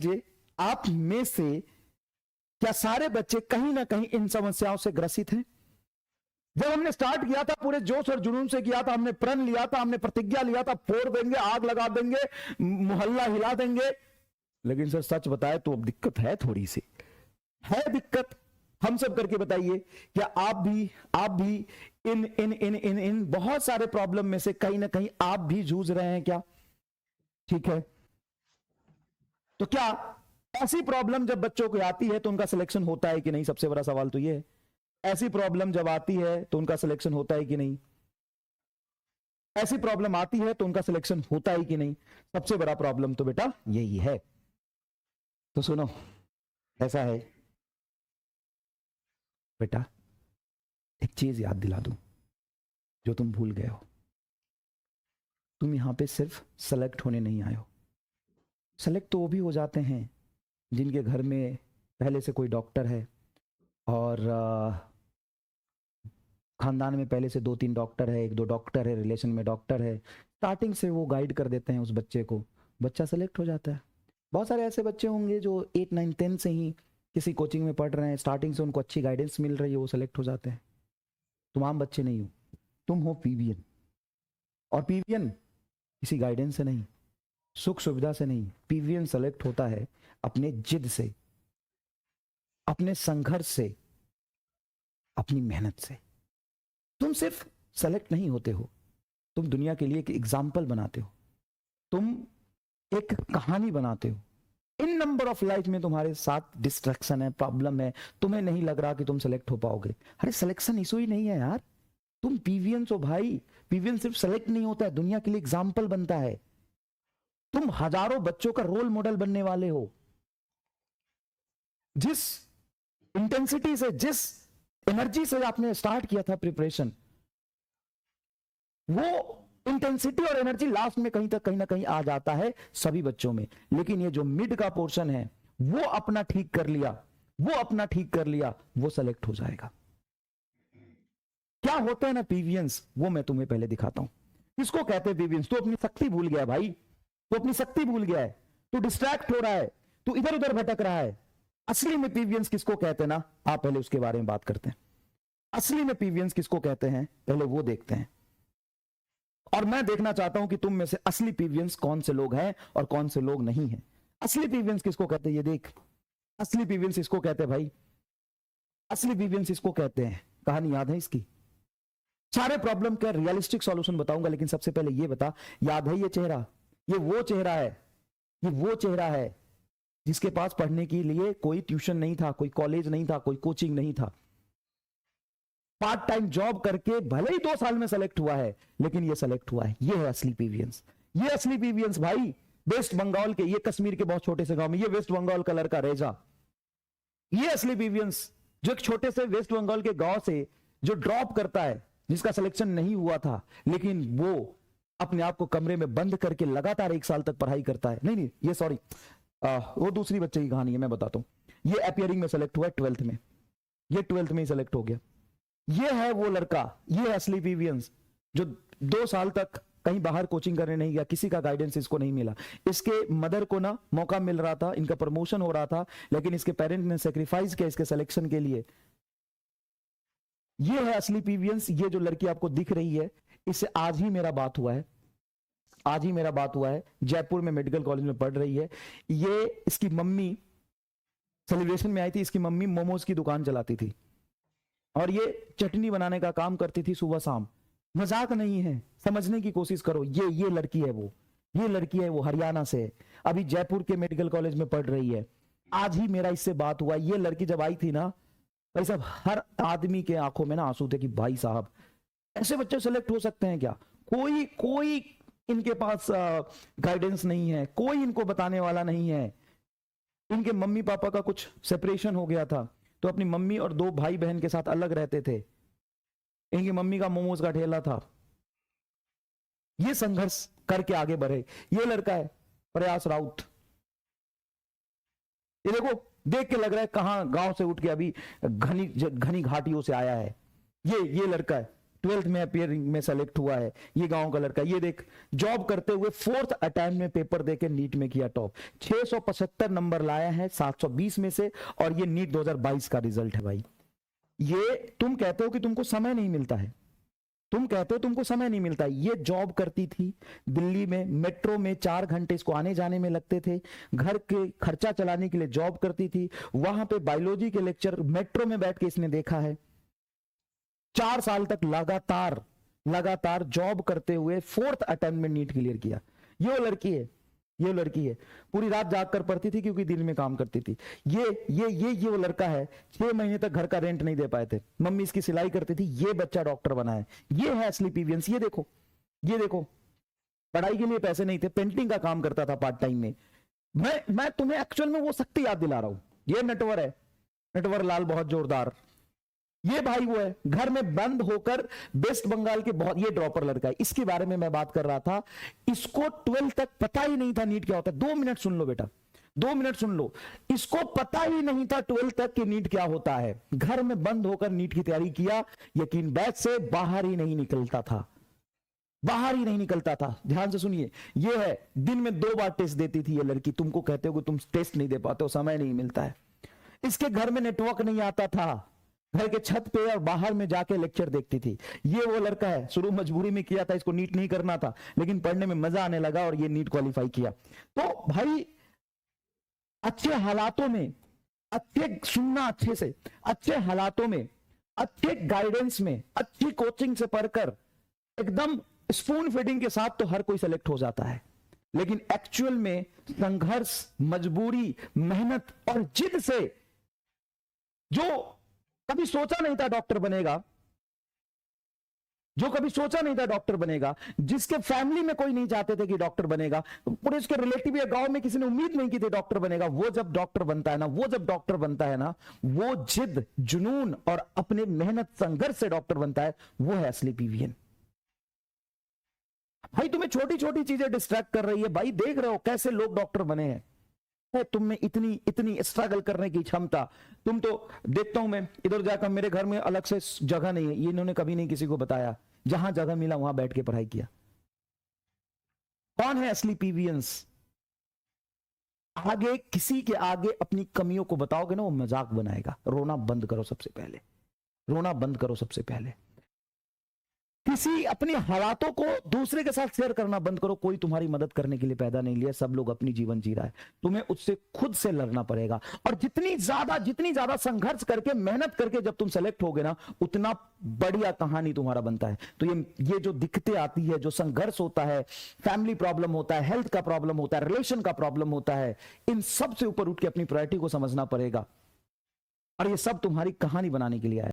जी, आप में से क्या सारे बच्चे कहीं ना कहीं इन समस्याओं से ग्रसित हैं? जब हमने स्टार्ट किया था पूरे जोश और जुनून से किया था, हमने प्रण लिया था, हमने प्रतिज्ञा लिया था, फोड़ देंगे, आग लगा देंगे, मोहल्ला हिला देंगे, लेकिन सर सच बताए तो अब दिक्कत है, थोड़ी सी है दिक्कत। हम सब करके बताइए, क्या आप भी इन इन इन इन इन बहुत सारे प्रॉब्लम में से कहीं ना कहीं आप भी जूझ रहे हैं क्या? ठीक है, तो क्या ऐसी प्रॉब्लम जब बच्चों को आती है तो उनका सिलेक्शन होता है कि नहीं? सबसे बड़ा सवाल तो ये है, ऐसी प्रॉब्लम जब आती है तो उनका सिलेक्शन होता है कि नहीं? ऐसी प्रॉब्लम आती है तो उनका सिलेक्शन होता है कि नहीं? सबसे बड़ा प्रॉब्लम तो बेटा यही है। तो सुनो, ऐसा है बेटा, एक चीज याद दिला दूं जो तुम भूल गए हो। तुम यहां पे सिर्फ सेलेक्ट होने नहीं आए हो। सेलेक्ट तो वो भी हो जाते हैं जिनके घर में पहले से कोई डॉक्टर है और खानदान में पहले से 2-3 डॉक्टर है, 1-2 डॉक्टर है, रिलेशन में डॉक्टर है, स्टार्टिंग से वो गाइड कर देते हैं उस बच्चे को, बच्चा सेलेक्ट हो जाता है। बहुत सारे ऐसे बच्चे होंगे जो 8, 9, 10 से ही किसी कोचिंग में पढ़ रहे हैं, स्टार्टिंग से उनको अच्छी गाइडेंस मिल रही है, वो सेलेक्ट हो जाते हैं। तुम आम बच्चे नहीं हो, तुम हो पीवीएन। और पीवीएन किसी गाइडेंस से नहीं, सुख सुविधा से नहीं, पीवीएन सेलेक्ट होता है अपने जिद से, अपने संघर्ष से, अपनी मेहनत से। तुम सिर्फ सेलेक्ट नहीं होते हो, तुम दुनिया के लिए एक एग्जाम्पल बनाते हो, तुम एक कहानी बनाते हो। इन नंबर ऑफ लाइफ में तुम्हारे साथ डिस्ट्रैक्शन है, प्रॉब्लम है, तुम्हें नहीं लग रहा कि तुम सेलेक्ट हो पाओगे। अरे सिलेक्शन इशू ही नहीं है यार, तुम पीवीएन हो भाई। पीवीएन सिर्फ सेलेक्ट नहीं होता है, दुनिया के लिए एग्जाम्पल बनता है। तुम हजारों बच्चों का रोल मॉडल बनने वाले हो। जिस इंटेंसिटी से, जिस एनर्जी से आपने स्टार्ट किया था प्रिपरेशन, वो इंटेंसिटी और एनर्जी लास्ट में कहीं ना कहीं आ जाता है सभी बच्चों में। लेकिन ये जो मिड का पोर्शन है, वो अपना ठीक कर लिया, वो सेलेक्ट हो जाएगा। क्या होते हैं ना पीवीएंस, वो मैं तुम्हें पहले दिखाता हूं। किसको कहते हैं पीवीएंस? तो अपनी शक्ति भूल गया भाई, तो अपनी शक्ति भूल गया है, तो डिस्ट्रैक्ट हो रहा है, तो इधर उधर भटक रहा है। असली में पीवीएंस किसको कहते हैं ना, आप पहले उसके बारे में बात करते हैं। असली में पीवीएंस किसको कहते हैं, पहले वो देखते हैं। और मैं देखना चाहता हूं कि तुम में से असली पीवीएंस कौन से लोग हैं और कौन से लोग नहीं हैं। असली पीवीएंस किसको कहते हैं, ये देख। असली पीवीएंस इसको कहते हैं भाई, असली पीवीएंस इसको कहते हैं। कहानी याद है इसकी? सारे प्रॉब्लम का रियलिस्टिक सॉल्यूशन बताऊंगा, लेकिन सबसे पहले ये बता, याद है ये चेहरा? ये वो चेहरा है, ये वो चेहरा है जिसके पास पढ़ने के लिए कोई ट्यूशन नहीं था, कोई कॉलेज नहीं था, कोई कोचिंग नहीं था। पार्ट टाइम जॉब करके भले ही 2 साल में सेलेक्ट हुआ है, लेकिन ये सेलेक्ट हुआ है। ये है असली पीवीएंस। ये असली पीवीएंस भाई, वेस्ट बंगाल के, ये कश्मीर के बहुत छोटे से गांव में, ये वेस्ट बंगाल का लड़का रेजा, ये असली पीवीएंस जो एक छोटे से वेस्ट बंगाल के गांव से जो ड्रॉप करता है, जिसका सिलेक्शन नहीं हुआ था, लेकिन वो अपने आप को कमरे में बंद करके लगातार 1 साल तक पढ़ाई करता है। नहीं, ये सॉरी, वो दूसरी बच्चे की कहानी है, मैं बताता हूं। ये अपियरिंग में सेलेक्ट हुआ है 12th में, ये 12th में ही सेलेक्ट हो गया। ये है वो लड़का, ये है असली पीवीएंस जो 2 साल तक कहीं बाहर कोचिंग करने नहीं गया, किसी का गाइडेंस इसको नहीं मिला। इसके मदर को ना मौका मिल रहा था, इनका प्रमोशन हो रहा था, लेकिन इसके पेरेंट ने सेक्रीफाइस किया इसके सिलेक्शन के लिए। ये है असली पीवीएंस। ये जो लड़की आपको दिख रही है, इससे आज ही मेरा बात हुआ है, आज ही मेरा बात हुआ है। जयपुर में मेडिकल कॉलेज में पढ़ रही है। ये इसकी मम्मी सेलिब्रेशन में आई थी, इसकी मम्मी मोमोज की दुकान चलाती थी और ये चटनी बनाने का काम करती थी सुबह शाम। मजाक नहीं है, समझने की कोशिश करो। ये लड़की है वो, ये लड़की है वो, हरियाणा से, अभी जयपुर के मेडिकल कॉलेज में पढ़ रही है। आज ही मेरा इससे बात हुआ। ये लड़की जब आई थी ना भाई साहब, हर आदमी के आंखों में ना आंसू थे कि भाई साहब ऐसे बच्चे सेलेक्ट हो सकते हैं क्या? कोई इनके पास गाइडेंस नहीं है, कोई इनको बताने वाला नहीं है। इनके मम्मी पापा का कुछ सेपरेशन हो गया था, तो अपनी मम्मी और 2 भाई बहन के साथ अलग रहते थे। इनकी मम्मी का मोमोज का ठेला था। ये संघर्ष करके आगे बढ़े। ये लड़का है प्रयास राउत, ये देखो, देख के लग रहा है कहां गांव से उठ के अभी घनी घाटियों से आया है। ये लड़का है, 12th में अपियरिंग में सेलेक्ट हुआ है, ये गांव का लड़का। ये देख जॉब करते हुए 4th अटेम्प्ट में पेपर देके नीट में किया टॉप, 675 नंबर लाया है 720 में से, और ये नीट 2022 का रिजल्ट है भाई। ये तुम कहते हो कि तुमको समय नहीं मिलता है, तुम कहते हो तुमको समय नहीं मिलता, ये जॉब करती थी दिल्ली में, मेट्रो में 4 घंटे इसको आने जाने में लगते थे, घर के खर्चा चलाने के लिए जॉब करती थी, वहां पे बायोलॉजी के लेक्चर मेट्रो में बैठ के इसने देखा है। 4 साल तक लगातार जॉब करते हुए 4th अटेम्प्ट में नीट क्लियर किया। ये वो लड़की है, पूरी रात जाग कर पढ़ती थी क्योंकि दिन में काम करती थी। ये वो लड़का है, 6 महीने तक घर का रेंट नहीं दे पाए थे, मम्मी इसकी सिलाई करती थी, ये बच्चा डॉक्टर बना है। ये है असली पीवीएंस। ये देखो पढ़ाई के लिए पैसे नहीं थे, पेंटिंग का काम करता था पार्ट टाइम में। मैं तुम्हें एक्चुअल में वो शक्ति याद दिला रहा हूं। ये नटवर है, नटवर लाल बहुत जोरदार। ये भाई वो है, घर में बंद होकर वेस्ट बंगाल के बहुत, ये ड्रॉपर लड़का है, इसके बारे में मैं बात कर रहा था। इसको 12 तक पता ही नहीं था नीट क्या होता है। 2 मिनट सुन लो बेटा, 2 मिनट सुन लो। इसको पता ही नहीं था 12 तक कि नीट क्या होता है। घर में बंद होकर नीट की तैयारी किया, यकीन बैच से बाहर ही नहीं निकलता था, बाहर ही नहीं निकलता था। ध्यान से सुनिए, ये है, दिन में 2 बार टेस्ट देती थी ये लड़की। तुमको कहते हो कि तुम टेस्ट नहीं दे पाते हो, समय नहीं मिलता है। इसके घर में नेटवर्क नहीं आता था, घर के छत पे और बाहर में जाके लेक्चर देखती थी। ये वो लड़का है, शुरू मजबूरी में किया था, इसको नीट नहीं करना था, लेकिन पढ़ने में मजा आने लगा और ये नीट क्वालिफाई किया। तो भाई अच्छे हालातों में, अच्छे सुनना, अच्छे से अच्छे हालातों में, अच्छे गाइडेंस में, अच्छी कोचिंग से पढ़कर एकदम स्पून फीडिंग के साथ तो हर कोई सेलेक्ट हो जाता है, लेकिन एक्चुअल में संघर्ष, मजबूरी, मेहनत और जिद से, जो कभी सोचा नहीं था डॉक्टर बनेगा, जिसके फैमिली में कोई नहीं चाहते थे कि डॉक्टर बनेगा, पूरे उसके रिलेटिव या गांव में किसी ने उम्मीद नहीं की थी डॉक्टर बनेगा, वो जब डॉक्टर बनता है ना, वो जिद, जुनून और अपने मेहनत संघर्ष से डॉक्टर बनता है, वो है असली पीवीएन। भाई तुम्हें छोटी छोटी चीजें डिस्ट्रैक्ट कर रही है भाई, देख रहे हो कैसे लोग डॉक्टर बने हैं, तुम में इतनी स्ट्रगल करने की क्षमता। तुम तो देखता हूं मैं इधर जाकर, मेरे घर में अलग से जगह नहीं है, ये इन्होंने कभी नहीं किसी को बताया, जहां जगह मिला वहां बैठ के पढ़ाई किया। कौन है असली पीवीएंस? आगे किसी के आगे अपनी कमियों को बताओगे ना, वो मजाक बनाएगा। रोना बंद करो सबसे पहले, रोना बंद करो सबसे पहले। किसी अपने हालातों को दूसरे के साथ शेयर करना बंद करो। कोई तुम्हारी मदद करने के लिए पैदा नहीं लिया, सब लोग अपनी जीवन जी रहा है, तुम्हें उससे खुद से लड़ना पड़ेगा। और जितनी ज्यादा संघर्ष करके, मेहनत करके जब तुम सेलेक्ट होगे ना, उतना बढ़िया कहानी तुम्हारा बनता है। तो ये जो दिक्कतें आती है, जो संघर्ष होता है, फैमिली प्रॉब्लम होता है, हेल्थ का प्रॉब्लम होता है, रिलेशन का प्रॉब्लम होता है, इन सब से ऊपर उठ के अपनी प्रायोरिटी को समझना पड़ेगा। और ये सब तुम्हारी कहानी बनाने के लिए आया।